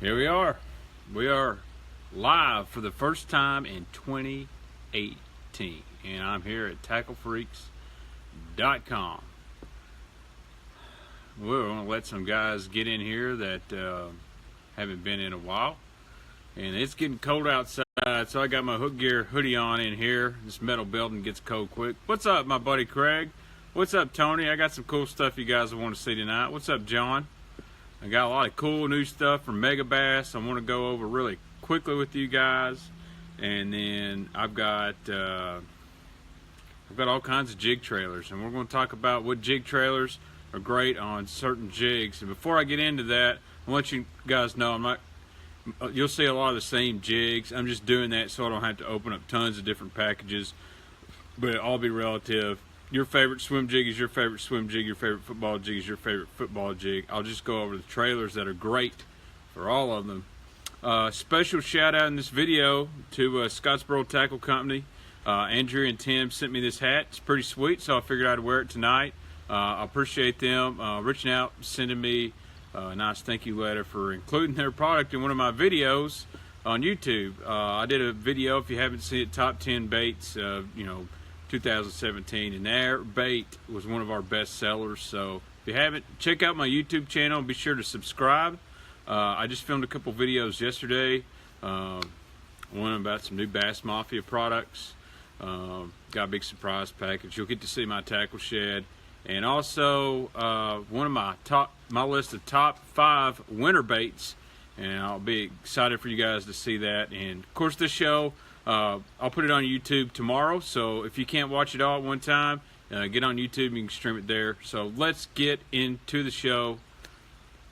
Here we are. We are live for the first time in 2018, and I'm here at TackleFreaks.com. We're going to let some guys get in here that haven't been in a while, and it's getting cold outside, so I got my Hook Gear hoodie on in here. This metal building gets cold quick. What's up, my buddy Craig? What's up, Tony? I got some cool stuff you guys will want to see tonight. What's up, John? I got a lot of cool new stuff from Mega Bass I want to go over really quickly with you guys, and then I've got all kinds of jig trailers, and we're going to talk about what jig trailers are great on certain jigs. And before I get into that, I want you guys know you'll see a lot of the same jigs. I'm just doing that so I don't have to open up tons of different packages, but it'll all be relative. Your favorite swim jig is your favorite swim jig. Your favorite football jig is your favorite football jig. I'll just go over the trailers that are great for all of them. Special shout out in this video to Scottsboro Tackle Company. Andrew and Tim sent me this hat. It's pretty sweet, so I figured I'd wear it tonight. I appreciate them reaching out, sending me a nice thank you letter for including their product in one of my videos on YouTube. I did a video, if you haven't seen it, top 10 baits, 2017, and their bait was one of our best sellers. So if you haven't, check out my YouTube channel and be sure to subscribe. I just filmed a couple videos yesterday, one about some new Bass Mafia products. Got a big surprise package. You'll get to see my tackle shed, and also one of my list of top 5 winter baits, and I'll be excited for you guys to see that. And of course, this show, I'll put it on YouTube tomorrow, so if you can't watch it all at one time, get on YouTube and you can stream it there. So let's get into the show.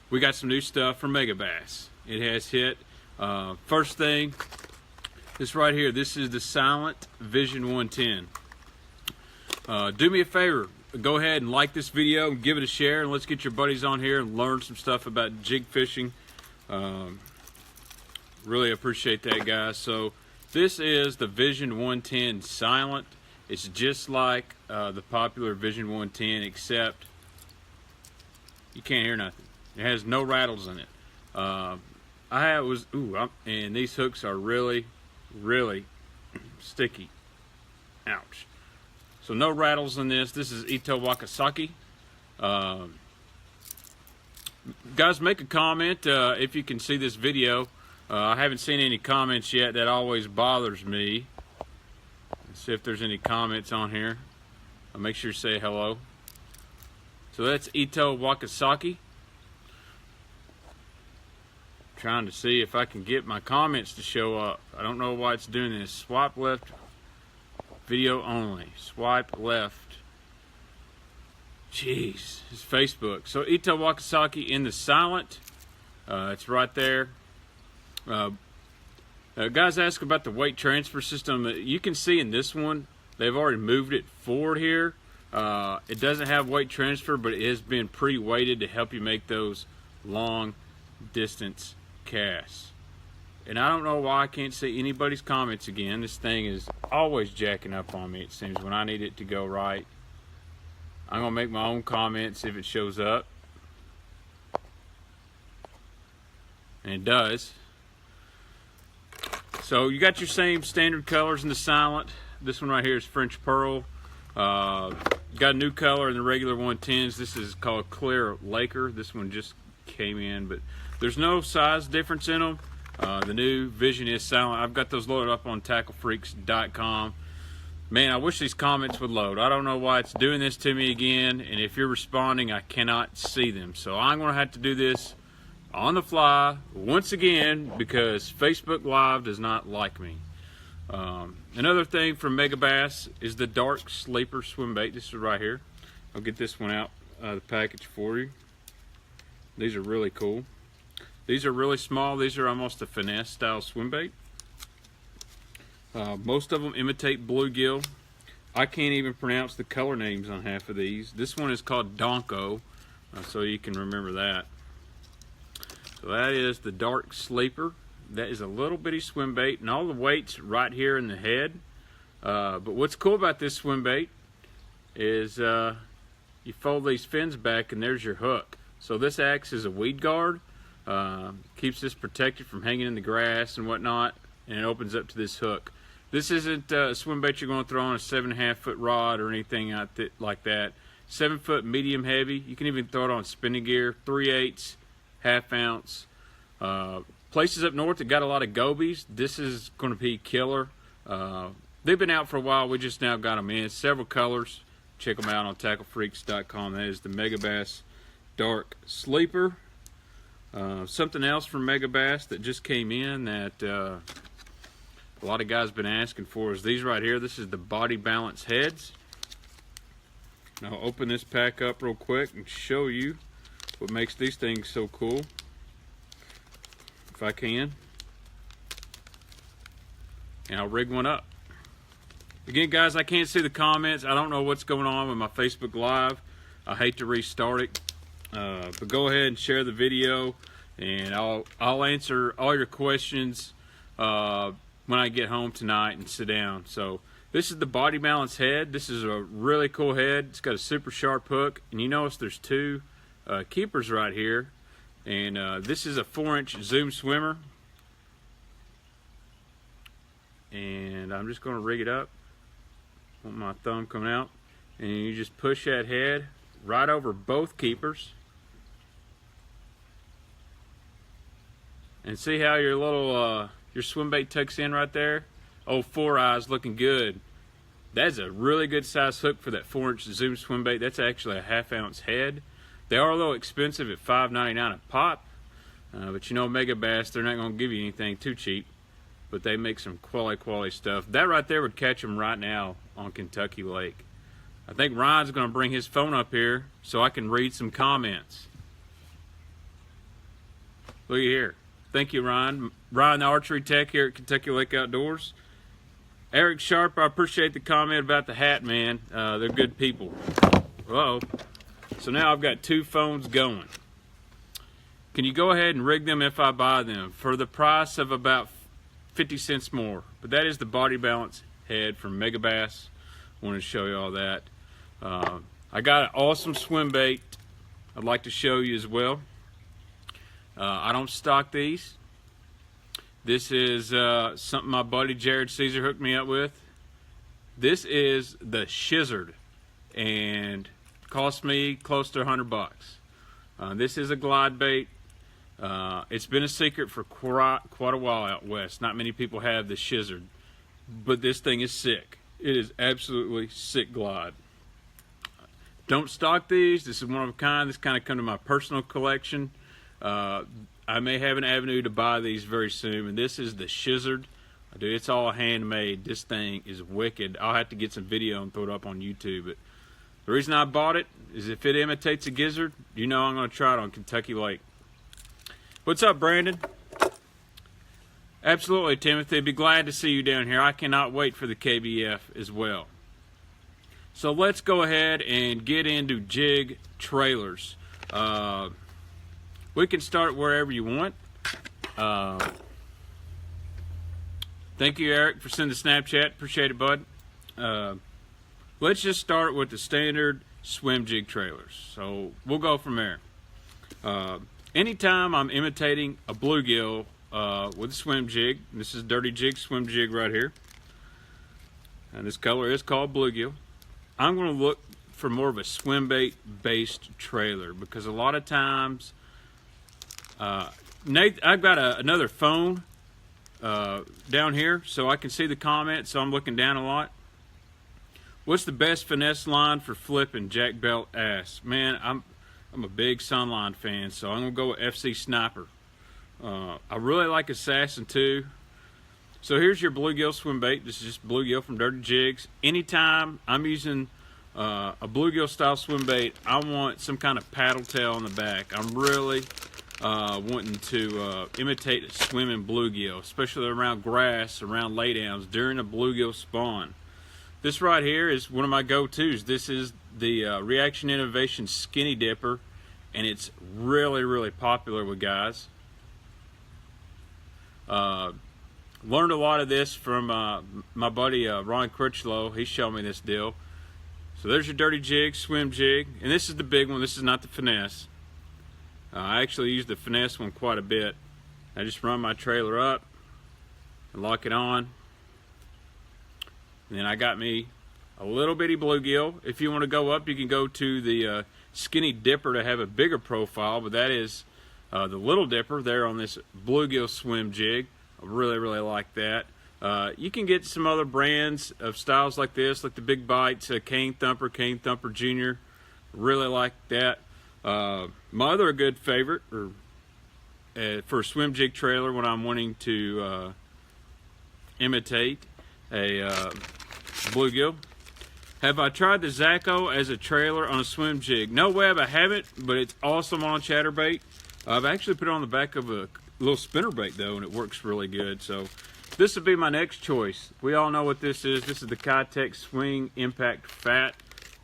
We got some new stuff from Mega Bass. It has hit. First thing, this right here, this is the Silent Vision 110. Do me a favor, go ahead and like this video and give it a share, and let's get your buddies on here and learn some stuff about jig fishing. Really appreciate that, guys. So this is the Vision 110 Silent. It's just like the popular Vision 110, except you can't hear nothing. It has no rattles in it. And these hooks are really, really sticky. Ouch. So no rattles in this. This is Ito Wakasaki. Guys, make a comment if you can see this video. I haven't seen any comments yet. That always bothers me. Let's see if there's any comments on here. I'll make sure to say hello. So that's Ito Wakasaki. Trying to see if I can get my comments to show up. I don't know why it's doing this. Swipe left, video only. Swipe left. Jeez, it's Facebook. So Ito Wakasaki in the Silent. It's right there. Guys ask about the weight transfer system. You can see in this one, they've already moved it forward here. It doesn't have weight transfer, but it has been pre-weighted to help you make those long distance casts. And I don't know why I can't see anybody's comments again. This thing is always jacking up on me, it seems, when I need it to go right. I'm going to make my own comments if it shows up. And it does. So you got your same standard colors in the Silent. This one right here is French Pearl. Got a new color in the regular 110s. This is called Clear Laker. This one just came in, but there's no size difference in them. The new Vision is Silent. I've got those loaded up on TackleFreaks.com. Man, I wish these comments would load. I don't know why it's doing this to me again, and if you're responding, I cannot see them. So I'm going to have to do this on the fly once again because Facebook Live does not like me. Another thing from Mega Bass is the Dark Sleeper swim bait. This is right here. I'll get this one out of the package for you. These are really cool. These are really small. These are almost a finesse style swim bait. Most of them imitate bluegill. I can't even pronounce the color names on half of these. This one is called Donko, so you can remember that. So that is the Dark Sleeper. That is a little bitty swim bait, and all the weight's right here in the head. But what's cool about this swim bait is you fold these fins back, and there's your hook. So this acts as a weed guard. Keeps this protected from hanging in the grass and whatnot, and it opens up to this hook. This isn't a swim bait you're going to throw on a 7.5 foot rod or anything like that. 7 foot medium heavy. You can even throw it on spinning gear. 3/8, ½ ounce. Places up north that got a lot of gobies, this is going to be killer. They've been out for a while. We just now got them in. Several colors. Check them out on TackleFreaks.com. That is the Megabass Dark Sleeper. Something else from Megabass that just came in that a lot of guys been asking for is these right here. This is the Body Balance Heads. Now I'll open this pack up real quick and show you what makes these things so cool. If I can. And I'll rig one up. Again, guys, I can't see the comments. I don't know what's going on with my Facebook Live. I hate to restart it. But go ahead and share the video, and I'll answer all your questions when I get home tonight and sit down. So this is the Body Balance head. This is a really cool head. It's got a super sharp hook, and you notice there's two keepers right here. And this is a 4-inch zoom swimmer. And I'm just going to rig it up. Want my thumb coming out. And you just push that head right over both keepers. And see how your little your swim bait tucks in right there? Oh, 4 eyes looking good. That's a really good size hook for that 4-inch zoom swim bait. That's actually a ½ ounce head. They are a little expensive at $5.99 a pop, but you know Megabass, they're not going to give you anything too cheap, but they make some quality stuff. That right there would catch them right now on Kentucky Lake. I think Ryan's going to bring his phone up here so I can read some comments. Look at here. Thank you, Ryan. Ryan, the archery tech here at Kentucky Lake Outdoors. Eric Sharp, I appreciate the comment about the hat, man. They're good people. Uh-oh. So now I've got 2 phones going. Can you go ahead and rig them if I buy them for the price of about 50 cents more? But that is the Body Balance head from Megabass. I wanted to show you all that. I got an awesome swim bait I'd like to show you as well. I don't stock these. This is something my buddy Jared Caesar hooked me up with. This is the Shizzard, and cost me close to $100. This is a glide bait. It's been a secret for quite a while out west. Not many people have the Shizzard, but this thing is sick. It is absolutely sick glide. Don't stock these. This is one of a kind. This kind of come to my personal collection. I may have an avenue to buy these very soon, and this is the Shizzard. Dude, it's all handmade. This thing is wicked. I'll have to get some video and throw it up on YouTube, but the reason I bought it is if it imitates a gizzard, you know I'm going to try it on Kentucky Lake. What's up, Brandon? Absolutely, Timothy. Be glad to see you down here. I cannot wait for the KBF as well. So let's go ahead and get into jig trailers. We can start wherever you want. Thank you, Eric, for sending the Snapchat. Appreciate it, bud. Let's just start with the standard swim jig trailers. So we'll go from there. Anytime I'm imitating a bluegill with a swim jig, this is Dirty Jig swim jig right here, and this color is called bluegill, I'm going to look for more of a swim bait based trailer, because a lot of times, Nate, I've got another phone down here so I can see the comments, so I'm looking down a lot. What's the best finesse line for flipping? Jack Belt asks. Man, I'm a big Sunline fan, so I'm gonna go with FC Sniper. I really like Assassin too. So here's your bluegill swim bait. This is just bluegill from Dirty Jigs. Anytime I'm using a bluegill style swim bait, I want some kind of paddle tail on the back. I'm really wanting to imitate a swimming bluegill, especially around grass, around laydowns during a bluegill spawn. This right here is one of my go-tos. This is the Reaction Innovation Skinny Dipper, and it's really popular with guys. Learned a lot of this from my buddy Ron Critchlow. He showed me this deal. So there's your Dirty Jig, swim jig, and this is the big one. This is not the finesse. I actually use the finesse one quite a bit. I just run my trailer up and lock it on. And then I got me a little bitty bluegill. If you want to go up, you can go to the skinny dipper to have a bigger profile, but that is the little dipper there on this bluegill swim jig. I really like that. You can get some other brands of styles like this, like the Big Bites, Cane Thumper Jr. Really like that. My other good favorite for a swim jig trailer when I'm wanting to imitate a bluegill. Have I tried the Zacco as a trailer on a swim jig? No, Webb, I haven't, but it's awesome on a chatterbait. I've actually put it on the back of a little spinnerbait though, and it works really good. So this would be my next choice. We all know what this is. This is the Kitech Swing Impact Fat.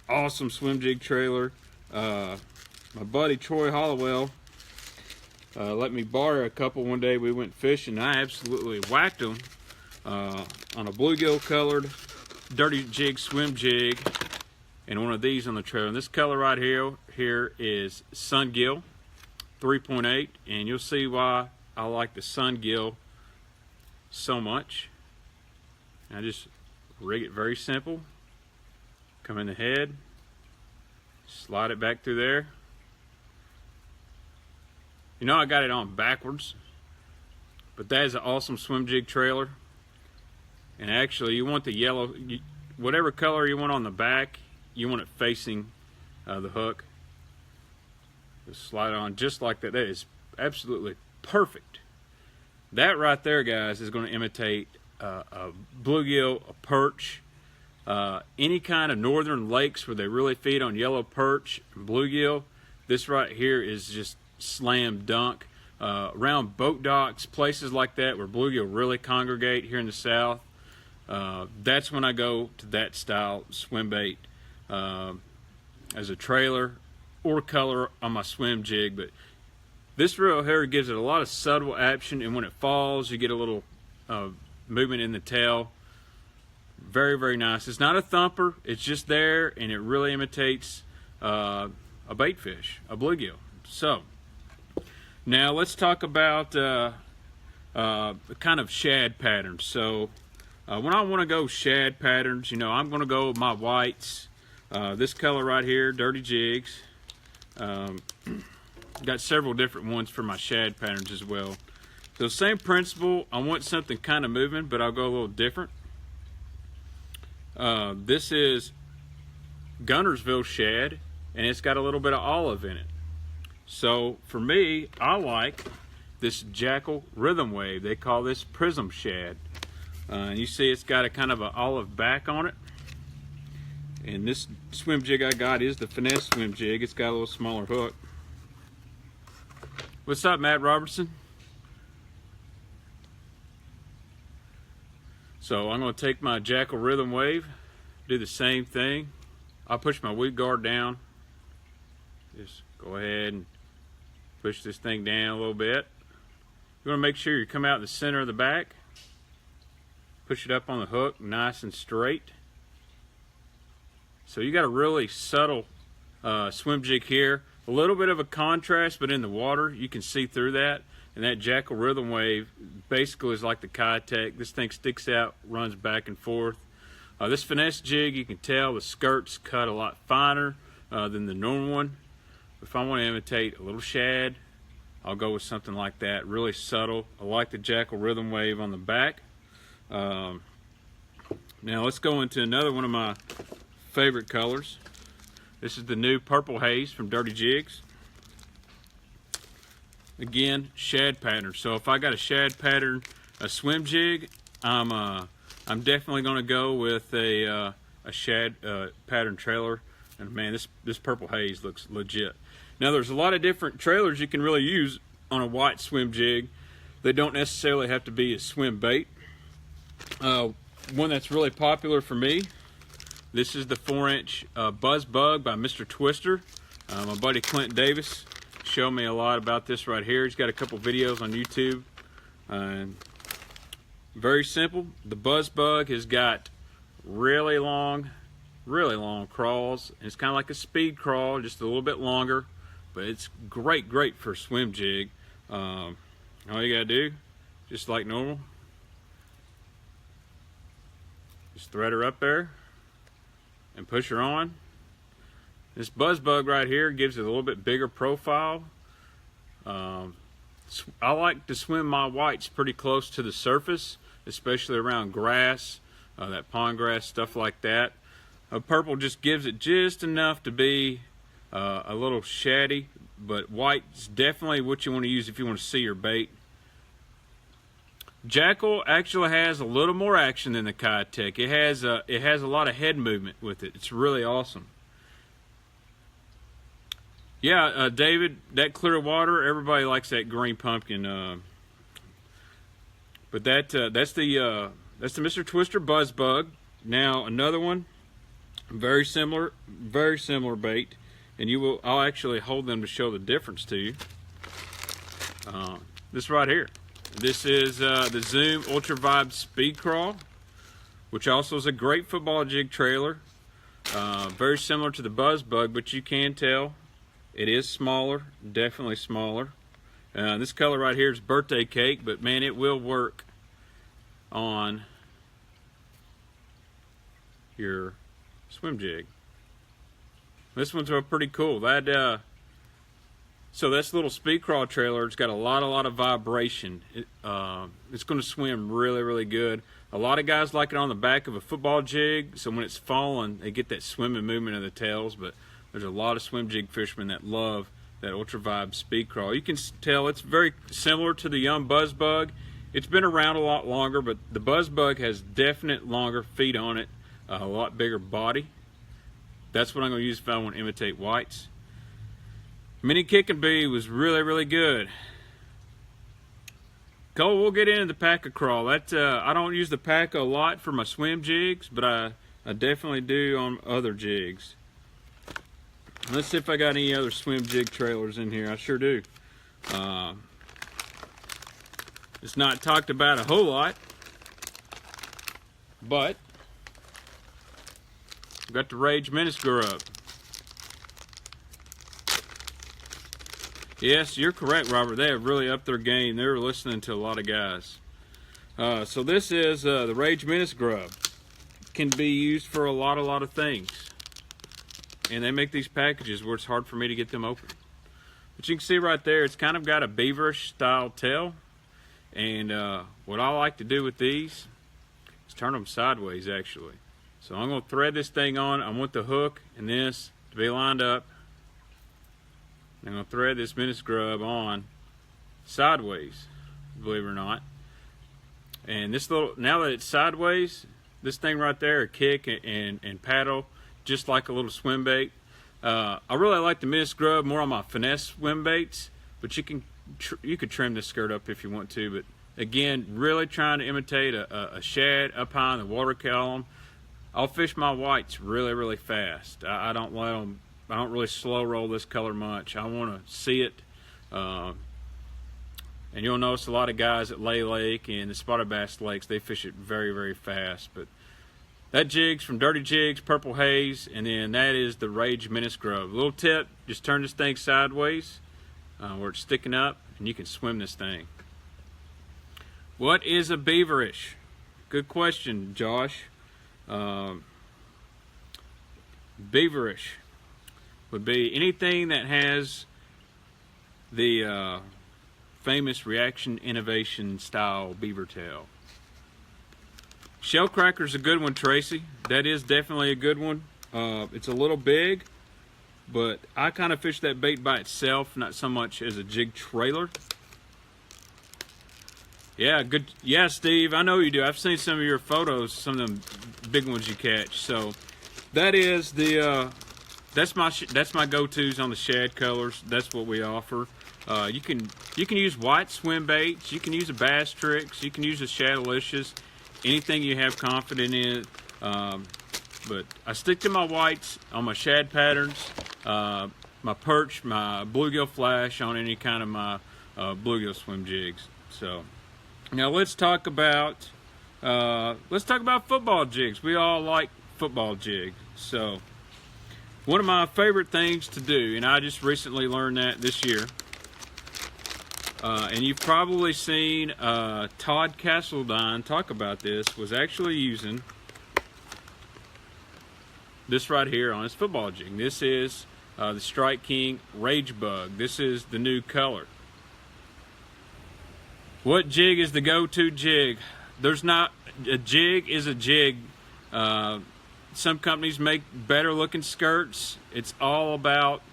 Awesome swim jig trailer. My buddy Troy Hollowell let me borrow a couple one day. We went fishing, and I absolutely whacked them on a bluegill colored dirty jig swim jig and one of these on the trailer. And this color right here is Sungill 3.8, and you'll see why I like the Sungill so much. I just rig it very simple. Come in the head, slide it back through there. You know I got it on backwards, but that is an awesome swim jig trailer. And actually you want the yellow, whatever color you want on the back, you want it facing the hook. Just slide it on just like that. That is absolutely perfect. That right there, guys, is going to imitate a bluegill, a perch, any kind of northern lakes where they really feed on yellow perch and bluegill. This right here is just slam dunk. Around boat docks, places like that where bluegill really congregate here in the south, that's when I go to that style swim bait as a trailer or color on my swim jig. But this reel here gives it a lot of subtle action, and when it falls you get a little movement in the tail. Very nice. It's not a thumper, it's just there, and it really imitates a bait fish, a bluegill. So now let's talk about the kind of shad patterns. So when I want to go shad patterns, you know, I'm going to go with my whites. This color right here, Dirty Jigs. Got several different ones for my shad patterns as well. So same principle. I want something kind of moving, but I'll go a little different. This is Gunnersville shad, and it's got a little bit of olive in it. So for me, I like this Jackal Rhythm Wave. They call this Prism shad. And you see it's got a kind of an olive back on it. And this swim jig I got is the finesse swim jig. It's got a little smaller hook. What's up, Matt Robertson? So I'm going to take my Jackal Rhythm Wave, do the same thing. I'll push my weed guard down. Just go ahead and push this thing down a little bit. You want to make sure you come out in the center of the back. Push it up on the hook, nice and straight. So you got a really subtle swim jig here. A little bit of a contrast, but in the water you can see through that. And that Jackal Rhythm Wave basically is like the Kitech. This thing sticks out, runs back and forth. This finesse jig, you can tell the skirt's cut a lot finer than the normal one. If I want to imitate a little shad, I'll go with something like that, really subtle. I like the Jackal Rhythm Wave on the back. Now let's go into another one of my favorite colors. This is the new Purple Haze from Dirty Jigs. Again, shad pattern. So if I got a shad pattern, a swim jig, I'm definitely going to go with a shad pattern trailer. And man, this Purple Haze looks legit. Now there's a lot of different trailers you can really use on a white swim jig. They don't necessarily have to be a swim bait. One that's really popular for me, this is the 4-inch Buzz Bug by Mr. Twister. My buddy Clint Davis showed me a lot about this right here. He's got a couple videos on YouTube. Very simple. The Buzz Bug has got really long crawls. It's kind of like a speed crawl, just a little bit longer, but it's great for a swim jig. All you gotta do, just like normal, just thread her up there and push her on. This buzz bug right here gives it a little bit bigger profile. I like to swim my whites pretty close to the surface, especially around grass, that pond grass, stuff like that. Purple just gives it just enough to be a little shady, but white's definitely what you want to use if you want to see your bait. Jackal actually has a little more action than the Kietech. It has a lot of head movement with it. It's really awesome. Yeah, David, that clear water, everybody likes that green pumpkin. But that's the Mr. Twister Buzz Bug. Now another one, very similar bait, and I'll actually hold them to show the difference to you. This right here. This is the Zoom Ultra Vibe Speed Crawl, which also is a great football jig trailer. Very similar to the Buzz Bug, but you can tell it is smaller, definitely smaller. This color right here is birthday cake, but man, it will work on your swim jig. This one's pretty cool. So this little speed crawl trailer, it's got a lot of vibration. It's going to swim really good. A lot of guys like it on the back of a football jig, so when it's falling, they get that swimming movement of the tails, but there's a lot of swim jig fishermen that love that Ultra Vibe Speed Crawl. You can tell it's very similar to the Young Buzz Bug. It's been around a lot longer, but the Buzz Bug has definite longer feet on it, a lot bigger body. That's what I'm going to use if I want to imitate whites. Mini Kicking Bee was really good. Cole, we'll get into the Paca Crawl. I don't use the Paca a lot for my swim jigs, but I definitely do on other jigs. Let's see if I got any other swim jig trailers in here. I sure do. It's not talked about a whole lot, but we've got the Rage Menace Grub. Yes, you're correct, Robert. They have really upped their game. They're listening to a lot of guys. So this is the Rage Menace Grub. Can be used for a lot of things. And they make these packages where it's hard for me to get them open. But you can see right there, it's kind of got a beaverish style tail. And what I like to do with these is turn them sideways, actually. So I'm going to thread this thing on. I want the hook and this to be lined up. I'm going to thread this Menace Grub on sideways, believe it or not. And this now that it's sideways, this thing right there, a kick and paddle, just like a little swim bait. I really like the Menace Grub more on my finesse swim baits, but you could trim this skirt up if you want to. But again, really trying to imitate a shad up high in the water column. I'll fish my whites really fast. I don't let them. I don't really slow roll this color much. I want to see it. And you'll notice a lot of guys at Lay Lake and the Spotted Bass Lakes, they fish it very fast. But that jig's from Dirty Jigs, Purple Haze, and then that is the Rage Menace Grub. Little tip, just turn this thing sideways where it's sticking up, and you can swim this thing. What is a beaverish? Good question, Josh. Beaverish would be anything that has the famous Reaction Innovation style beaver tail. Shellcracker's a good one, Tracy. That is definitely a good one. It's a little big, but I kind of fish that bait by itself, not so much as a jig trailer. Yeah, good. Yeah, Steve, I know you do. I've seen some of your photos, some of them big ones you catch. So that is the that's my go-tos on the shad colors. That's what we offer. You can use white swim baits. You can use a Bass Tricks. You can use a Shadowlicious. Anything you have confidence in. But I stick to my whites on my shad patterns, my perch, my bluegill flash on any kind of my bluegill swim jigs. So now let's talk about football jigs. We all like football jigs. So One of my favorite things to do, and I just recently learned that this year, and you've probably seen Todd Castledine talk about this, was actually using this right here on his football jig. This is the Strike King Rage Bug. This is the new color. What jig is the go-to jig? There's not, a jig is a jig. Some companies make better looking skirts. It's all about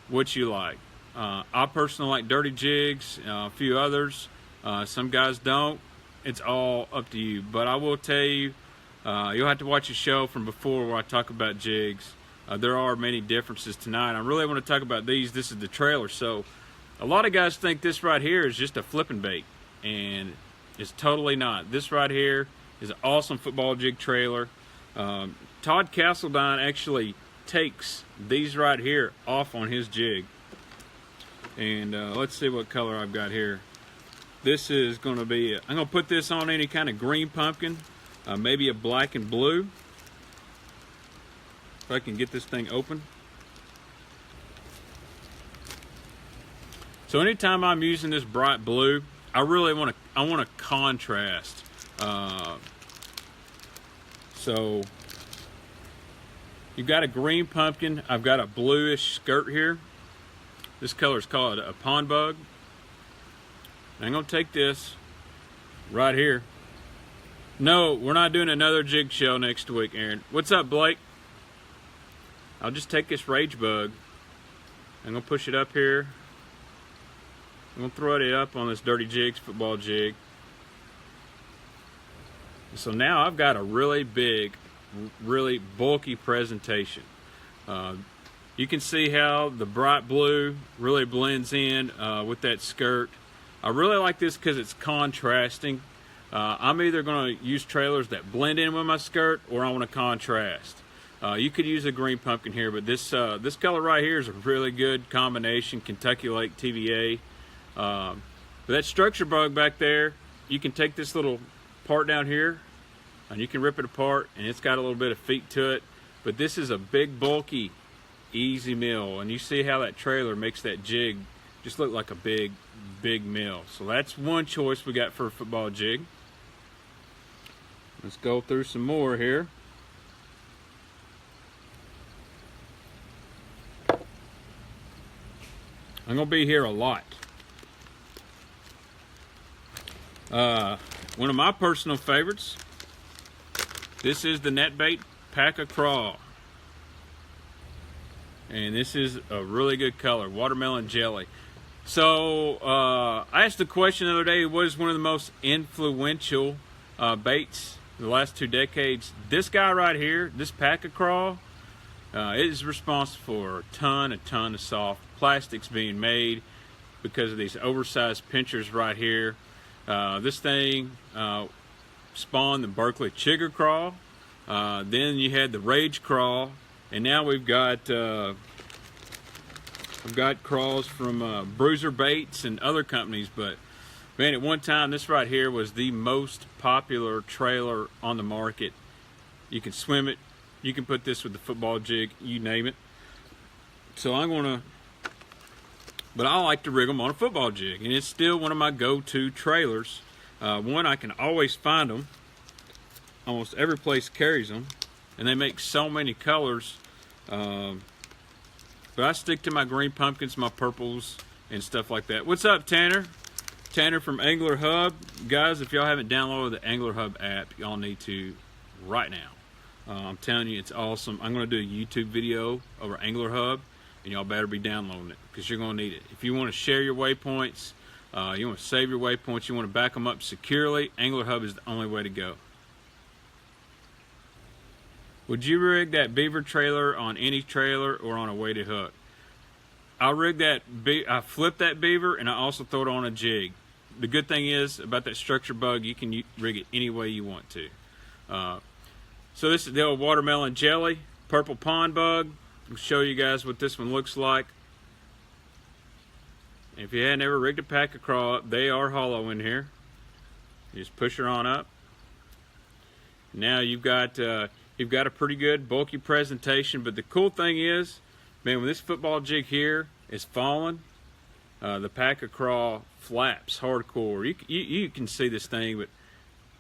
what you like. I personally like dirty jigs, a few others. Some guys don't. It's all up to you. But I will tell you, you'll have to watch a show from before where I talk about jigs. There are many differences tonight. I really want to talk about these. This is the trailer. So a lot of guys think this right here is just a flipping bait, and it's totally not. This right here is an awesome football jig trailer. Todd Castledine actually takes these right here off on his jig. And let's see what color I've got here. This is going to be, I'm going to put this on any kind of green pumpkin, maybe a black and blue. If I can get this thing open. So anytime I'm using this bright blue, I really want to contrast. So you've got a green pumpkin. I've got a bluish skirt here. This color is called a pond bug. I'm going to take this right here. No, we're not doing another jig show next week, Aaron. What's up, Blake? I'll just take this Rage Bug. I'm going to push it up here. I'm going to throw it up on this Dirty Jigs football jig. So now I've got a really big, really bulky presentation. You can see how the bright blue really blends in with that skirt. I really like this because it's contrasting. I'm either going to use trailers that blend in with my skirt, or I want to contrast. You could use a green pumpkin here, but this color right here is a really good combination. Kentucky Lake TVA. But that structure bug back there, you can take this little part down here and you can rip it apart, and it's got a little bit of feet to it. But this is a big, bulky, easy mill, and you see how that trailer makes that jig just look like a big, big mill. So that's one choice we got for a football jig. Let's go through some more here. I'm going to be here a lot. One of my personal favorites, this is the NetBait Pack-A-Craw. And this is a really good color, watermelon jelly. So I asked the question the other day, what is one of the most influential baits the last 2 decades? This guy right here, this Pack-A-Craw, it is responsible for a ton of soft plastics being made because of these oversized pinchers right here. This thing spawned the Berkeley Chigger Craw. Then you had the Rage Craw, and now we've got craws from Bruiser Baits and other companies. But man, at one time this right here was the most popular trailer on the market. You can swim it, you can put this with the football jig, you name it. So but I like to rig them on a football jig, and it's still one of my go-to trailers. One, I can always find them. Almost every place carries them, and they make so many colors. But I stick to my green pumpkins, my purples, and stuff like that. What's up, Tanner? Tanner from Angler Hub. Guys, if y'all haven't downloaded the Angler Hub app, y'all need to right now. I'm telling you, it's awesome. I'm going to do a YouTube video over Angler Hub, and y'all better be downloading it because you're going to need it. If you want to share your waypoints, you want to save your waypoints, you want to back them up securely, Angler Hub is the only way to go. Would you rig that beaver trailer on any trailer or on a weighted hook? I flip that beaver, and I also throw it on a jig. The good thing is about that structure bug, you can rig it any way you want to. So this is the old watermelon jelly, purple pond bug. I'll show you guys what this one looks like. If you had never rigged a Pack-A-Craw, they are hollow in here. You just push her on up. Now you've got, you've got a pretty good bulky presentation. But the cool thing is, man, when this football jig here is falling, the packer crawl flaps hardcore. You can see this thing, but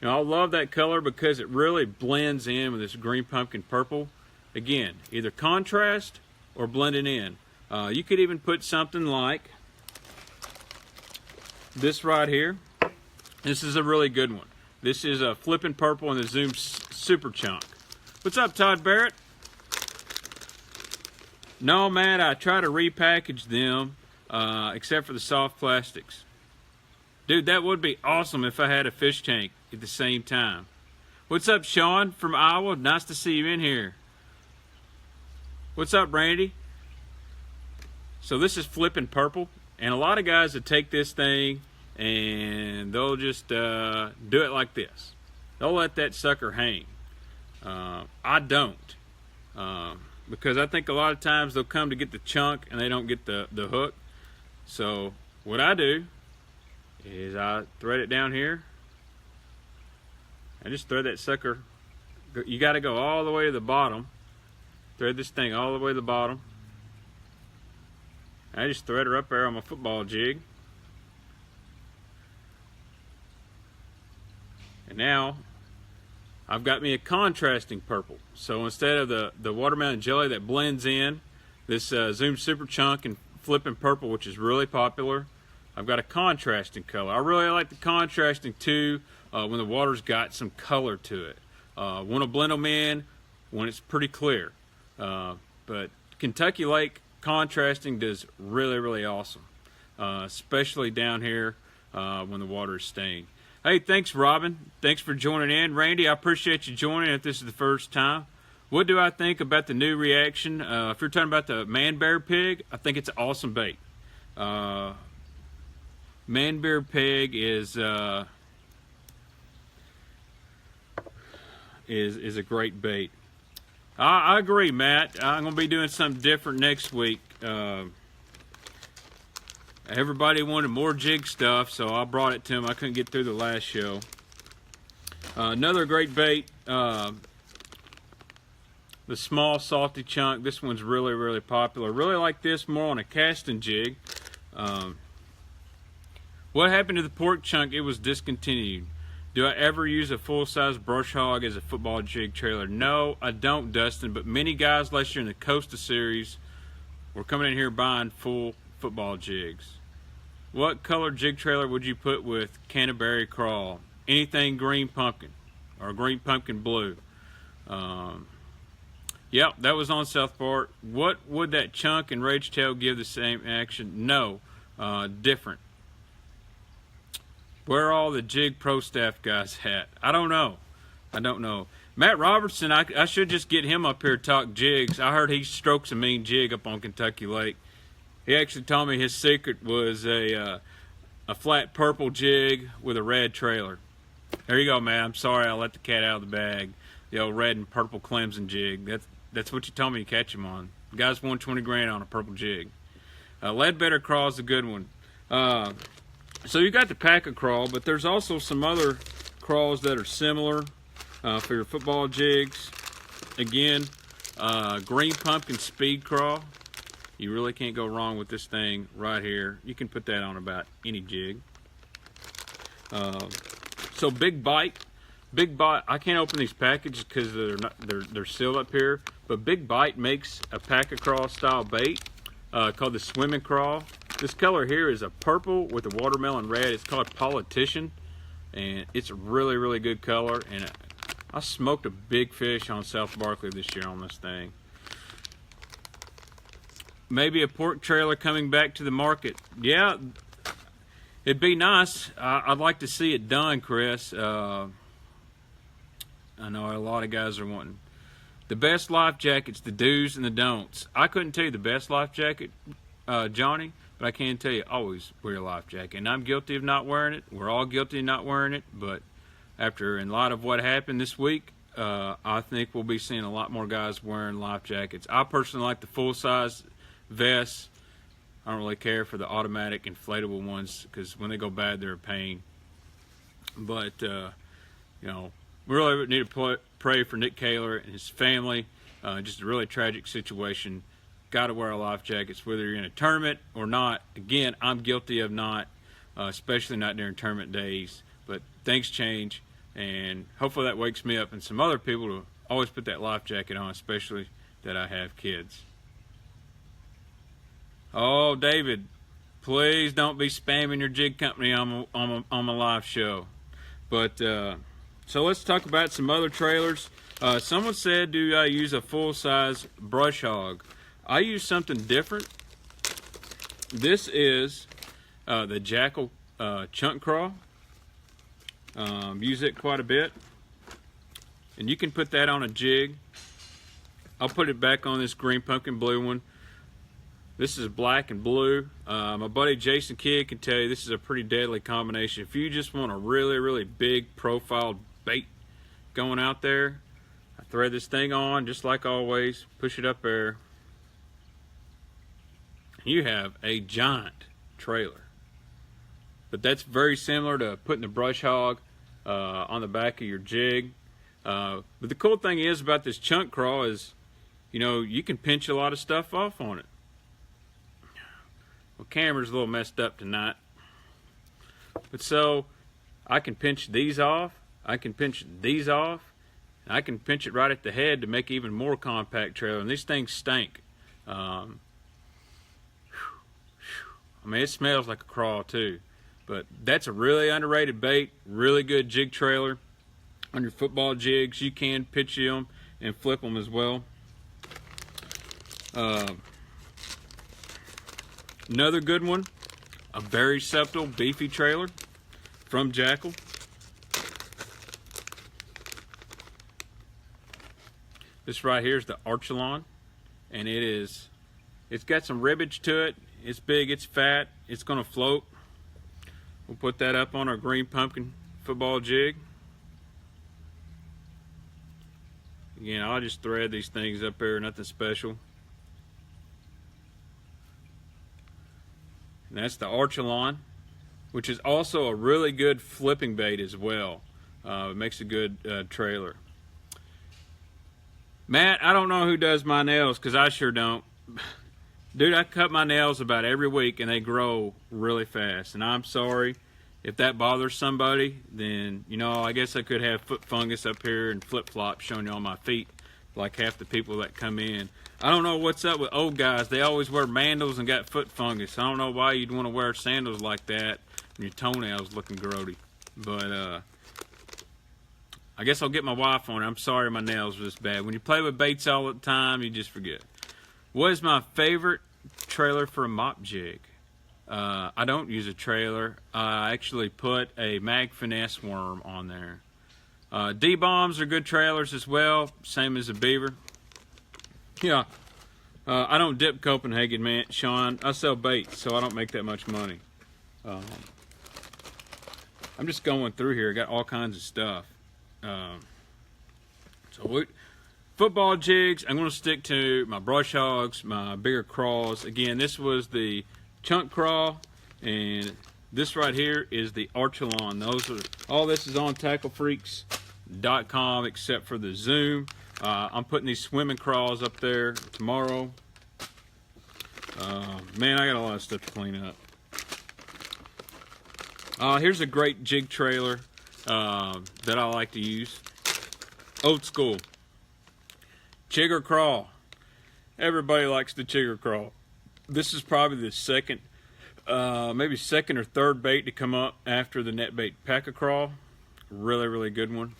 you know, I love that color because it really blends in with this green pumpkin purple. Again, either contrast or blending in. You could even put something like this right here. This is a really good one. This is a flipping purple in the Zoom Super Chunk. What's up, Todd Barrett? No, Matt, I try to repackage them, except for the soft plastics. Dude, that would be awesome if I had a fish tank at the same time. What's up, Sean from Iowa? Nice to see you in here. What's up, Randy? So this is flipping purple, and a lot of guys that take this thing and they'll just do it like this. They'll let that sucker hang. I don't, because I think a lot of times they'll come to get the chunk and they don't get the hook. So what I do is I thread it down here. I just thread that sucker. You got to go all the way to the bottom. Thread this thing all the way to the bottom. I just thread her up there on my football jig. And now I've got me a contrasting purple. So instead of the watermelon jelly that blends in, this Zoom Super Chunk and flipping purple, which is really popular, I've got a contrasting color. I really like the contrasting too when the water's got some color to it. Want to blend them in when it's pretty clear. But Kentucky Lake contrasting does really, really awesome, especially down here when the water is staying. Hey, thanks, Robin. Thanks for joining in. Randy, I appreciate you joining if this is the first time. What do I think about the new reaction? If you're talking about the man bear pig, I think it's an awesome bait. Man bear pig is a great bait. I agree, Matt. I'm going to be doing something different next week. Everybody wanted more jig stuff, so I brought it to them. I couldn't get through the last show. Another great bait, the small salty chunk. This one's really, really popular. Really like this more on a casting jig. What happened to the pork chunk? It was discontinued. Do I ever use a full-size brush hog as a football jig trailer? No, I don't, Dustin, but many guys last year in the Costa Series were coming in here buying full football jigs. What color jig trailer would you put with Canterbury Crawl? Anything green pumpkin or green pumpkin blue. Yep, that was on South Park. What would that chunk and rage tail give the same action? No, different. Where are all the jig pro staff guys at? I don't know. Matt Robertson, I should just get him up here to talk jigs. I heard he strokes a mean jig up on Kentucky Lake. He actually told me his secret was a flat purple jig with a red trailer. There you go, man. I'm sorry I let the cat out of the bag. The old red and purple Clemson jig. That's what you told me to catch him on. The guy's won 20 grand on a purple jig. Ledbetter Crawl is a good one. So you got the packer crawl, but there's also some other crawls that are similar for your football jigs. Again, green pumpkin speed crawl. You really can't go wrong with this thing right here. You can put that on about any jig. So Big Bite. I can't open these packages because they're sealed up here. But Big Bite makes a packer crawl style bait called the swimming crawl. This color here is a purple with a watermelon red. It's called Politician, and it's a really, really good color. And I smoked a big fish on South Barkley this year on this thing. Maybe a pork trailer coming back to the market. Yeah, it'd be nice. I'd like to see it done, Chris. I know a lot of guys are wanting. The best life jackets, the do's and the don'ts. I couldn't tell you the best life jacket, Johnny, but I can tell you always wear a life jacket. And I'm guilty of not wearing it. We're all guilty of not wearing it. But in light of what happened this week, I think we'll be seeing a lot more guys wearing life jackets. I personally like the full-size vests. I don't really care for the automatic inflatable ones because when they go bad, they're a pain. But, you know, we really need to pray for Nick Kaler and his family. Just a really tragic situation. Got to wear a life jackets whether you're in a tournament or not. Again, I'm guilty of not, especially not during tournament days. But things change, and hopefully that wakes me up and some other people to always put that life jacket on, especially that I have kids. Oh, David, please don't be spamming your jig company on my live show. But so let's talk about some other trailers. Someone said, do I use a full-size brush hog? I use something different. This is the Jackal chunk crawl. Use it quite a bit. And you can put that on a jig. I'll put it back on this green pumpkin blue one. This is black and blue. My buddy Jason Kidd can tell you this is a pretty deadly combination. If you just want a really, really big profile bait going out there, I thread this thing on just like always, push it up there. You have a giant trailer. But that's very similar to putting the brush hog on the back of your jig. But the cool thing is about this chunk crawl is, you know, you can pinch a lot of stuff off on it. Well, camera's a little messed up tonight. But so, I can pinch these off, I can pinch these off, and I can pinch it right at the head to make even more compact trailer. And these things stink. I mean, it smells like a crawl too. But that's a really underrated bait, really good jig trailer. On your football jigs, you can pitch them and flip them as well. Another good one, a very subtle, beefy trailer from Jackal. This right here is the Archelon, and it's got some ribbage to it. It's big, it's fat, it's gonna float. We'll put that up on our green pumpkin football jig. Again, I'll just thread these things up there, nothing special. And that's the Archelon, which is also a really good flipping bait as well. It makes a good trailer. Matt, I don't know who does my nails, because I sure don't. Dude, I cut my nails about every week and they grow really fast. And I'm sorry if that bothers somebody, then, you know, I guess I could have foot fungus up here and flip-flops showing you on my feet like half the people that come in. I don't know what's up with old guys. They always wear mandals and got foot fungus. I don't know why you'd want to wear sandals like that and your toenails looking grody. But I guess I'll get my wife on it. I'm sorry my nails are this bad. When you play with baits all the time, you just forget. What is my favorite trailer for a mop jig? I don't use a trailer. I actually put a Mag Finesse worm on there. D-bombs are good trailers as well, same as a beaver. Yeah, I don't dip Copenhagen, man, Sean. I sell baits, so I don't make that much money. I'm just going through here. I got all kinds of stuff. Football jigs, I'm going to stick to my brush hogs, my bigger crawls. Again, this was the chunk crawl, and this right here is the Archelon. All this is on TackleFreaks.com except for the zoom. I'm putting these swimming crawls up there tomorrow. Man, I got a lot of stuff to clean up. Here's a great jig trailer that I like to use. Old school. Chigger crawl. Everybody likes the chigger crawl. This is probably the second, maybe second or third bait to come up after the net bait pack crawl. Really, really good one.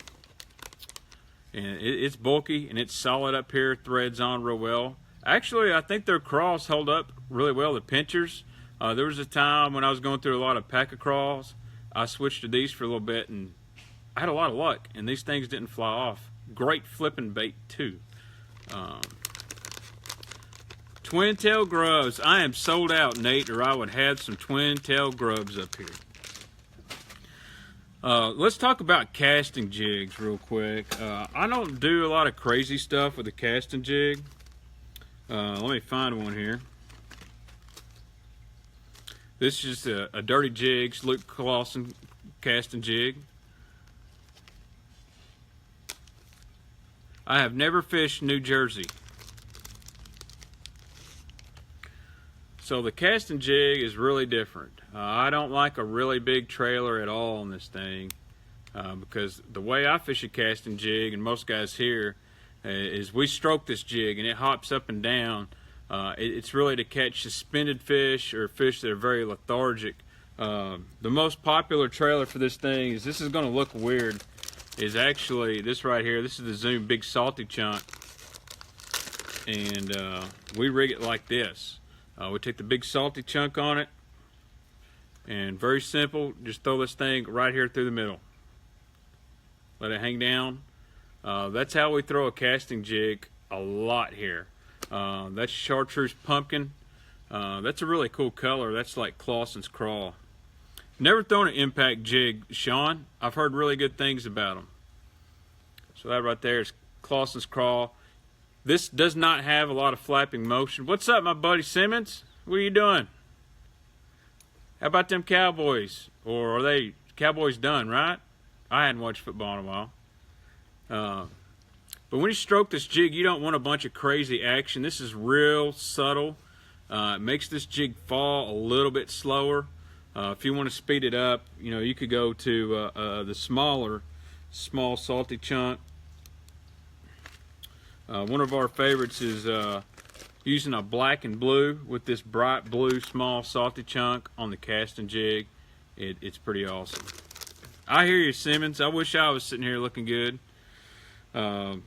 And it's bulky and it's solid up here. Threads on real well. Actually, I think their crawls hold up really well. The pinchers. There was a time when I was going through a lot of pack crawls. I switched to these for a little bit and I had a lot of luck. And these things didn't fly off. Great flipping bait too. Twin tail grubs. I am sold out, Nate, or I would have some twin tail grubs up here. Let's talk about casting jigs real quick. I don't do a lot of crazy stuff with a casting jig. Let me find one here. This is just a Dirty Jigs Luke Clawson casting jig. I have never fished New Jersey. So the casting jig is really different. I don't like a really big trailer at all on this thing because the way I fish a casting jig, and most guys here, is we stroke this jig and it hops up and down. It's really to catch suspended fish or fish that are very lethargic. The most popular trailer for this thing is, this is going to look weird, is actually this right here. This is the Zoom Big Salty Chunk, and we rig it like this. We take the big salty chunk on it, and very simple, just throw this thing right here through the middle. Let it hang down. That's how we throw a casting jig a lot here. That's chartreuse pumpkin. That's a really cool color. That's like Clausen's Crawl. Never thrown an impact jig, Sean. I've heard really good things about them. So that right there is Clausen's Crawl. This does not have a lot of flapping motion. What's up, my buddy Simmons? What are you doing? How about them Cowboys? Or are they Cowboys done, right? I hadn't watched football in a while. But when you stroke this jig, you don't want a bunch of crazy action. This is real subtle. It makes this jig fall a little bit slower. If you want to speed it up, you know, you could go to the small salty chunk. One of our favorites is using a black and blue with this bright blue small salty chunk on the casting jig. It's pretty awesome. I hear you, Simmons. I wish I was sitting here looking good. Definitely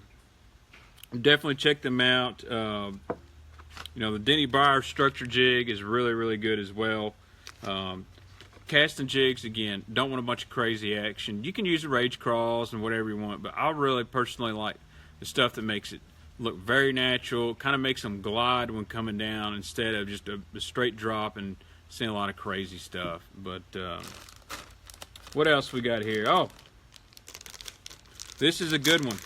check them out. You know, the Denny Breyer structure jig is really, really good as well. Casting jigs, again, don't want a bunch of crazy action. You can use the rage crawls and whatever you want, but I really personally like the stuff that makes it look very natural, kind of makes them glide when coming down instead of just a straight drop and seeing a lot of crazy stuff. But what else we got here? Oh, this is a good one.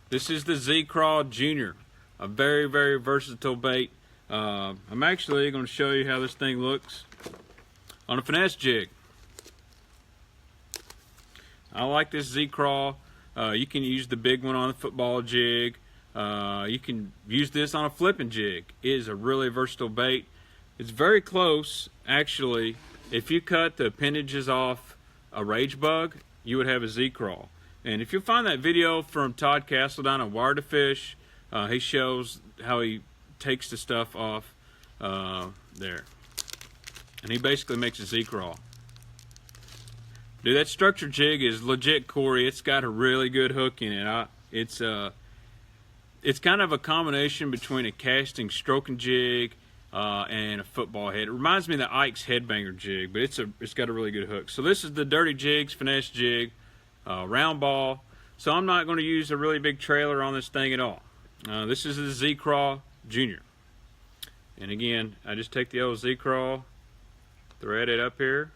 This is the Z-Craw Junior, a very, very versatile bait. I'm actually going to show you how this thing looks on a finesse jig. I like this Z-Craw. You can use the big one on the football jig. You can use this on a flipping jig. It is a really versatile bait. It's very close, actually. If you cut the appendages off a rage bug, you would have a Z-Craw. And if you find that video from Todd Castledine on Wire to Fish, he shows how he takes the stuff off there. And he basically makes a Z-Craw. Dude, that structure jig is legit, Corey. It's got a really good hook in it. It's kind of a combination between a casting stroking jig and a football head. It reminds me of the Ike's Headbanger jig, but it's got a really good hook. So this is the Dirty Jigs finesse jig, round ball. So I'm not going to use a really big trailer on this thing at all. This is the Z-Craw Junior. And again, I just take the old Z-Craw, thread it up here.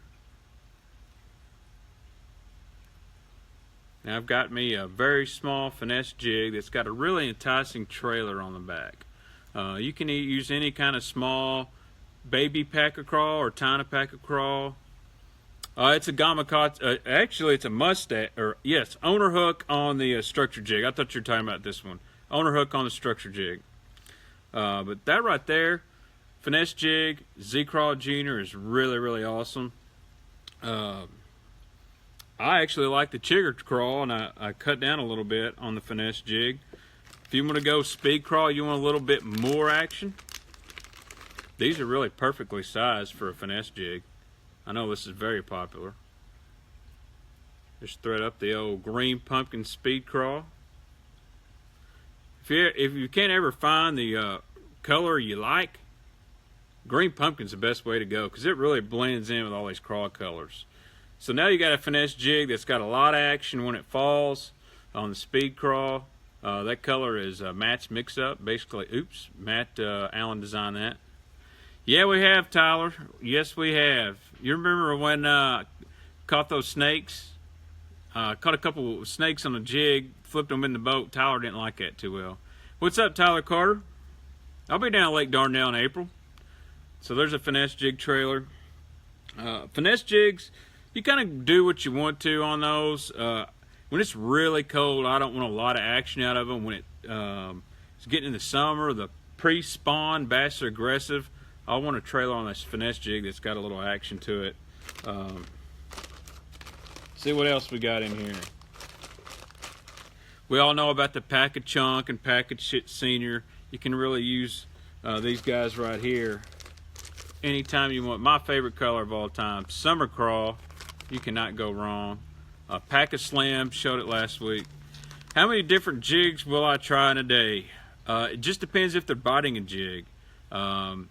Now I've got me a very small finesse jig that's got a really enticing trailer on the back. You can use any kind of small baby packer crawl or tiny packer crawl. It's a gamakatsu. Actually, it's a mustache, or yes, owner hook on the structure jig. I thought you were talking about this one. Owner hook on the structure jig. But that right there, finesse jig, Z-Craw Junior, is really, really awesome. I actually like the chigger crawl, and I cut down a little bit on the finesse jig. If you want to go speed crawl, you want a little bit more action. These are really perfectly sized for a finesse jig. I know this is very popular. Just thread up the old green pumpkin speed crawl. If you can't ever find the color you like, green pumpkin's the best way to go because it really blends in with all these crawl colors. So now you got a finesse jig that's got a lot of action when it falls on the speed crawl. That color is Matt's mix-up. Basically, oops, Matt Allen designed that. Yeah, we have, Tyler. Yes, we have. You remember when caught those snakes? Caught a couple of snakes on a jig, flipped them in the boat. Tyler didn't like that too well. What's up, Tyler Carter? I'll be down at Lake Darnell in April. So there's a finesse jig trailer. Finesse jigs, you kind of do what you want to on those. when it's really cold, I don't want a lot of action out of them. When it's getting in the summer, the pre-spawn bass are aggressive. I want a trailer on this finesse jig that's got a little action to it. See what else we got in here. We all know about the Pack a Chunk and Pack a Shit Senior. You can really use these guys right here anytime you want. My favorite color of all time, Summer Crawl. You cannot go wrong. Pack a Slam, showed it last week. How many different jigs will I try in a day? It just depends if they're biting a jig. You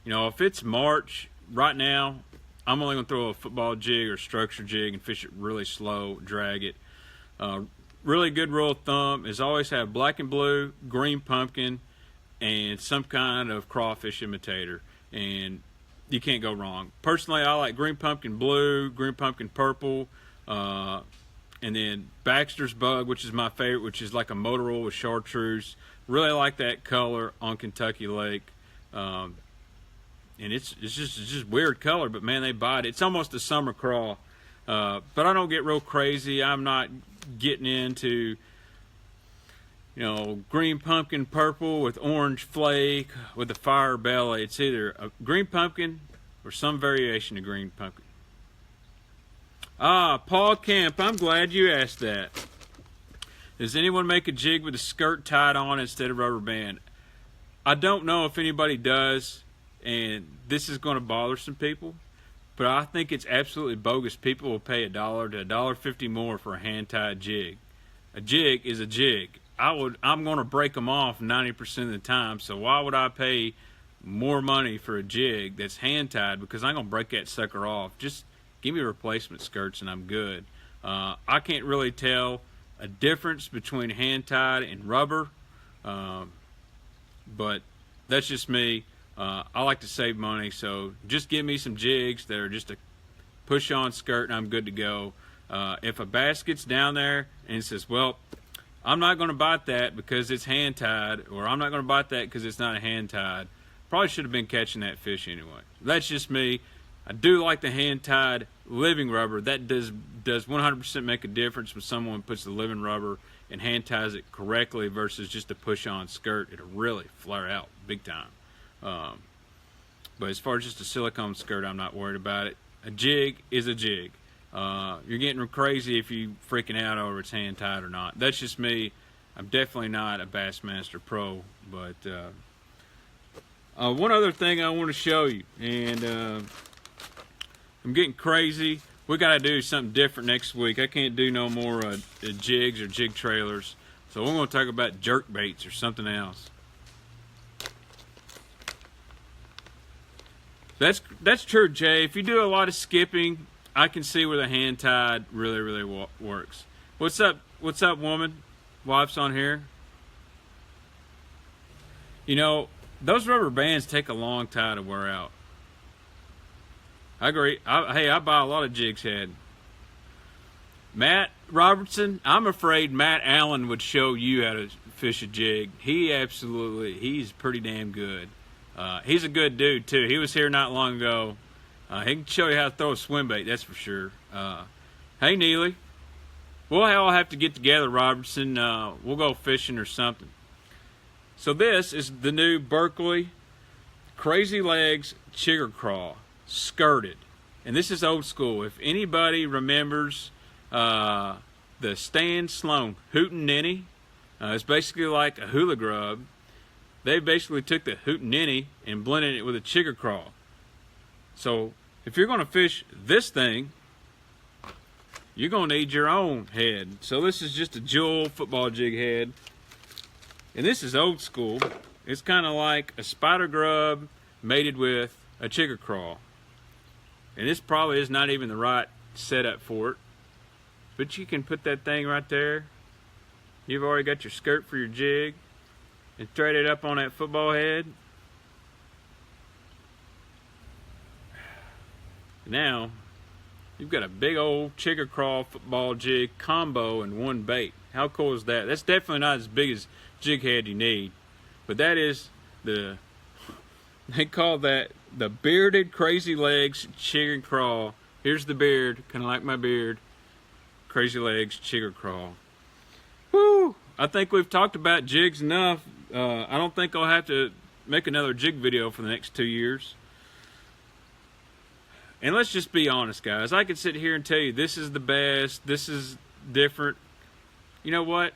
know, if it's March, right now, I'm only going to throw a football jig or structure jig and fish it really slow, drag it. Really good rule of thumb is always have black and blue, green pumpkin, and some kind of crawfish imitator, and you can't go wrong. Personally, I like green pumpkin blue, green pumpkin purple, and then Baxter's Bug, which is my favorite, which is like a motor oil with chartreuse. Really like that color on Kentucky Lake. And it's just weird color, but man, they bite. It's almost a summer crawl. But I don't get real crazy. I'm not getting into, you know, green pumpkin purple with orange flake with a fire belly. It's either a green pumpkin or some variation of green pumpkin. Paul Kemp, I'm glad you asked that. Does anyone make a jig with a skirt tied on instead of rubber band? I don't know if anybody does, and this is going to bother some people, but I think it's absolutely bogus. People will pay $1 to $1.50 more for a hand-tied jig. A jig is a jig. I'm going to break them off 90% of the time, so why would I pay more money for a jig that's hand-tied? Because I'm going to break that sucker off. Just give me replacement skirts and I'm good. I can't really tell a difference between hand-tied and rubber, but that's just me. I like to save money, so just give me some jigs that are just a push-on skirt and I'm good to go. If a bass gets down there and says, well, I'm not going to bite that because it's hand-tied, or I'm not going to bite that because it's not a hand-tied, probably should have been catching that fish anyway. That's just me. I do like the hand-tied living rubber. That does 100% make a difference when someone puts the living rubber and hand-ties it correctly versus just a push-on skirt. It'll really flare out big time. But as far as just a silicone skirt, I'm not worried about it. A jig is a jig. You're getting crazy if you freaking out over it's hand tied or not. That's just me. I'm definitely not a Bassmaster Pro. But one other thing I want to show you, and I'm getting crazy. We got to do something different next week. I can't do no more jigs or jig trailers. So we're going to talk about jerk baits or something else. That's true, Jay. If you do a lot of skipping, I can see where the hand tied really works. What's up, woman? Wife's on here. You know, those rubber bands take a long time to wear out. I agree. I buy a lot of jigs head. Matt Robertson, I'm afraid Matt Allen would show you how to fish a jig. He's pretty damn good. He's a good dude too. He was here not long ago. He can show you how to throw a swim bait, that's for sure. Hey Neely, we'll all have to get together, Robertson. We'll go fishing or something. So this is the new Berkley Crazy Legs Chigger Crawl, skirted, and this is old school. If anybody remembers the Stan Sloan Hootenanny, it's basically like a hula grub. They basically took the hootenanny and blended it with a chigger crawl. So if you're going to fish this thing, you're going to need your own head. So this is just a jewel football jig head. And this is old school. It's kind of like a spider grub mated with a chigger crawl. And this probably is not even the right setup for it. But you can put that thing right there. You've already got your skirt for your jig. And thread it up on that football head. Now, you've got a big old chigger crawl football jig combo in one bait. How cool is that? That's definitely not as big as jig head you need. But that is they call that the bearded Crazy Legs Chigger Crawl. Here's the beard, kind of like my beard. Crazy Legs Chigger Crawl. Woo! I think we've talked about jigs enough. I don't think I'll have to make another jig video for the next 2 years. And let's just be honest, guys. I could sit here and tell you this is the best, this is different. You know what?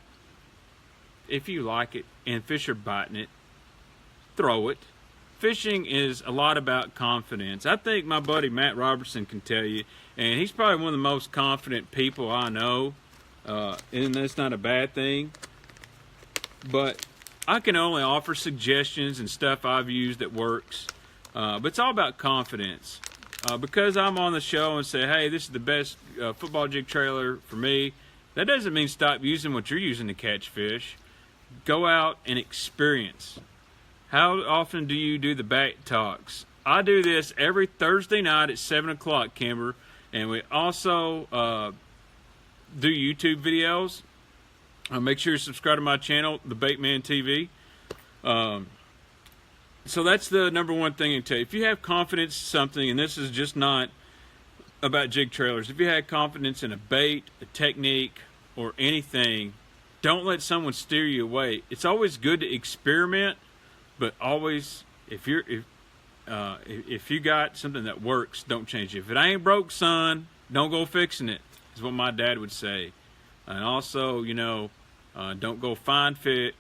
If you like it and fish are biting it, throw it. Fishing is a lot about confidence. I think my buddy Matt Robertson can tell you, and he's probably one of the most confident people I know, and that's not a bad thing. But I can only offer suggestions and stuff I've used that works. But it's all about confidence. Because I'm on the show and say, hey, this is the best football jig trailer for me, that doesn't mean stop using what you're using to catch fish. Go out and experience. How often do you do the bait talks? I do this every Thursday night at 7 o'clock, Kimber. And we also do YouTube videos. Make sure you subscribe to my channel, The Baitman TV. So that's the number one thing I tell you. If you have confidence in something, and this is just not about jig trailers, if you have confidence in a bait, a technique, or anything, don't let someone steer you away. It's always good to experiment, but always, if you got something that works, don't change it. If it ain't broke, son, don't go fixing it, is what my dad would say. And also, you know, don't go find fish,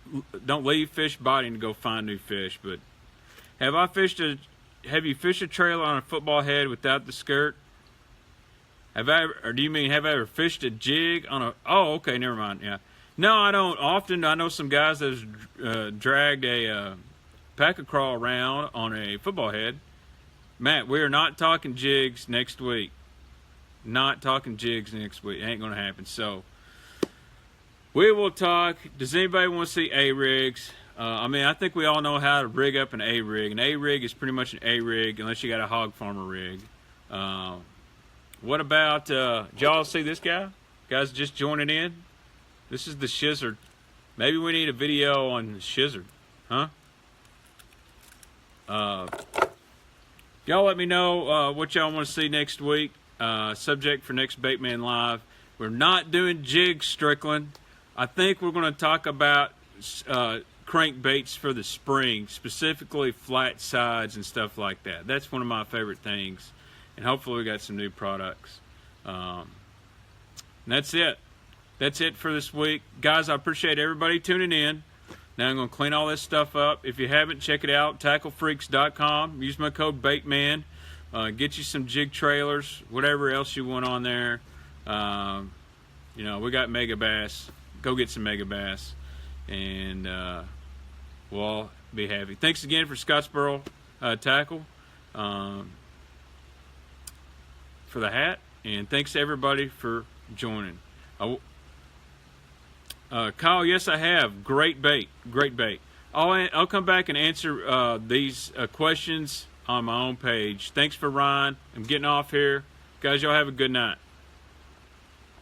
don't leave fish biting to go find new fish. But have you fished a trailer on a football head without the skirt? Have I ever fished a jig on a, oh, okay, never mind, yeah. No, I don't often. I know some guys that have dragged a packer crawl around on a football head. Matt, we are not talking jigs next week. Not talking jigs next week. It ain't going to happen. So, we will talk. Does anybody want to see A-rigs? I mean, I think we all know how to rig up an A-rig. An A-rig is pretty much an A-rig unless you got a hog farmer rig. What about, did y'all see this guy? Guys just joining in? This is the Shizzard. Maybe we need a video on the Shizzard. Huh? Y'all let me know what y'all want to see next week. Subject for next Baitman Live. We're not doing jigs, Strickland. I think we're going to talk about crankbaits for the spring, specifically flat sides and stuff like that. That's one of my favorite things. And hopefully we got some new products. And that's it. That's it for this week. Guys, I appreciate everybody tuning in. Now I'm going to clean all this stuff up. If you haven't, check it out, tacklefreaks.com. Use my code BAITMAN. Get you some jig trailers, whatever else you want on there. You know, we got mega bass. Go get some mega bass. And we'll all be happy. Thanks again for Scottsboro Tackle for the hat. And thanks to everybody for joining. Kyle, yes, I have. Great bait. Great bait. I'll come back and answer these questions on my own page. Thanks for Ryan. I'm getting off here. Guys, y'all have a good night.